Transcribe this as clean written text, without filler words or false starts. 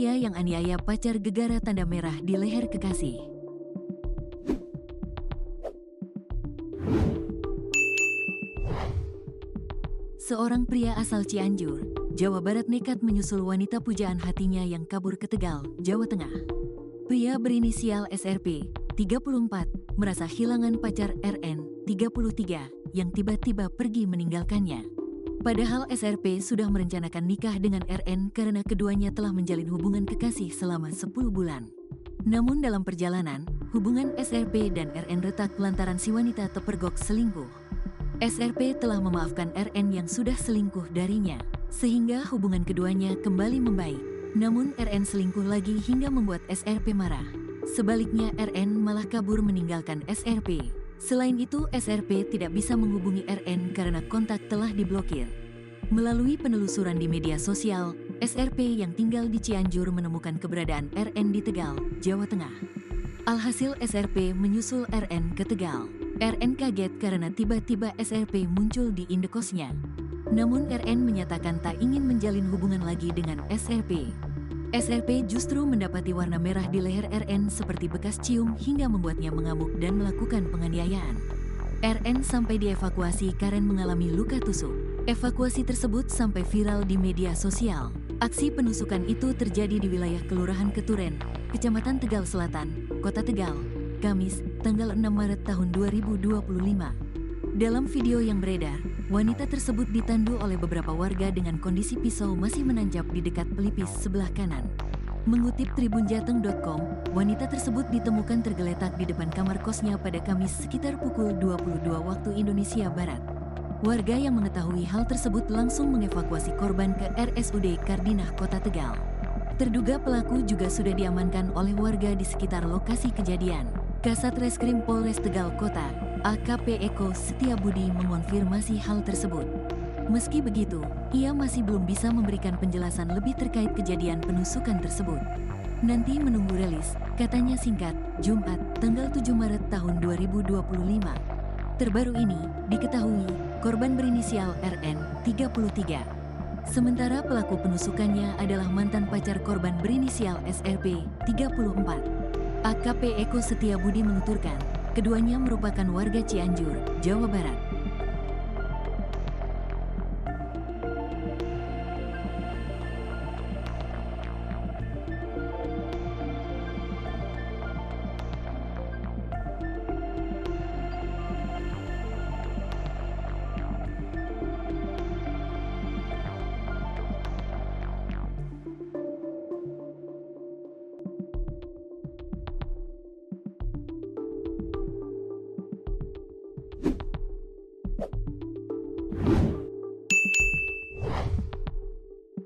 Pria yang aniaya pacar gegara tanda merah di leher kekasih. Seorang pria asal Cianjur, Jawa Barat nekat menyusul wanita pujaan hatinya yang kabur ke Tegal, Jawa Tengah. Pria berinisial SRP, 34, merasa kehilangan pacar RN, 33, yang tiba-tiba pergi meninggalkannya. Padahal SRP sudah merencanakan nikah dengan RN karena keduanya telah menjalin hubungan kekasih selama 10 bulan. Namun dalam perjalanan, hubungan SRP dan RN retak lantaran si wanita terpergok selingkuh. SRP telah memaafkan RN yang sudah selingkuh darinya, sehingga hubungan keduanya kembali membaik. Namun RN selingkuh lagi hingga membuat SRP marah. Sebaliknya RN malah kabur meninggalkan SRP. Selain itu, SRP tidak bisa menghubungi RN karena kontak telah diblokir. Melalui penelusuran di media sosial, SRP yang tinggal di Cianjur menemukan keberadaan RN di Tegal, Jawa Tengah. Alhasil SRP menyusul RN ke Tegal. RN kaget karena tiba-tiba SRP muncul di indekosnya. Namun RN menyatakan tak ingin menjalin hubungan lagi dengan SRP. SRP justru mendapati warna merah di leher RN seperti bekas cium hingga membuatnya mengamuk dan melakukan penganiayaan. RN sampai dievakuasi karena mengalami luka tusuk. Evakuasi tersebut sampai viral di media sosial. Aksi penusukan itu terjadi di wilayah Kelurahan Keturen, Kecamatan Tegal Selatan, Kota Tegal, Kamis, tanggal 6 Maret tahun 2025. Dalam video yang beredar, wanita tersebut ditandu oleh beberapa warga dengan kondisi pisau masih menancap di dekat pelipis sebelah kanan. Mengutip tribunjateng.com, wanita tersebut ditemukan tergeletak di depan kamar kosnya pada Kamis sekitar pukul 22 waktu Indonesia Barat. Warga yang mengetahui hal tersebut langsung mengevakuasi korban ke RSUD Kardinah Kota Tegal. Terduga pelaku juga sudah diamankan oleh warga di sekitar lokasi kejadian. Kasat Reskrim Polres Tegal Kota, AKP Eko Setiabudi mengonfirmasi hal tersebut. Meski begitu, ia masih belum bisa memberikan penjelasan lebih terkait kejadian penusukan tersebut. Nanti menunggu rilis, katanya singkat, Jumat, tanggal 7 Maret tahun 2025. Terbaru ini, diketahui, korban berinisial RN, 33. Sementara pelaku penusukannya adalah mantan pacar korban berinisial SRP, 34. AKP Eko Setiabudi menuturkan, keduanya merupakan warga Cianjur, Jawa Barat.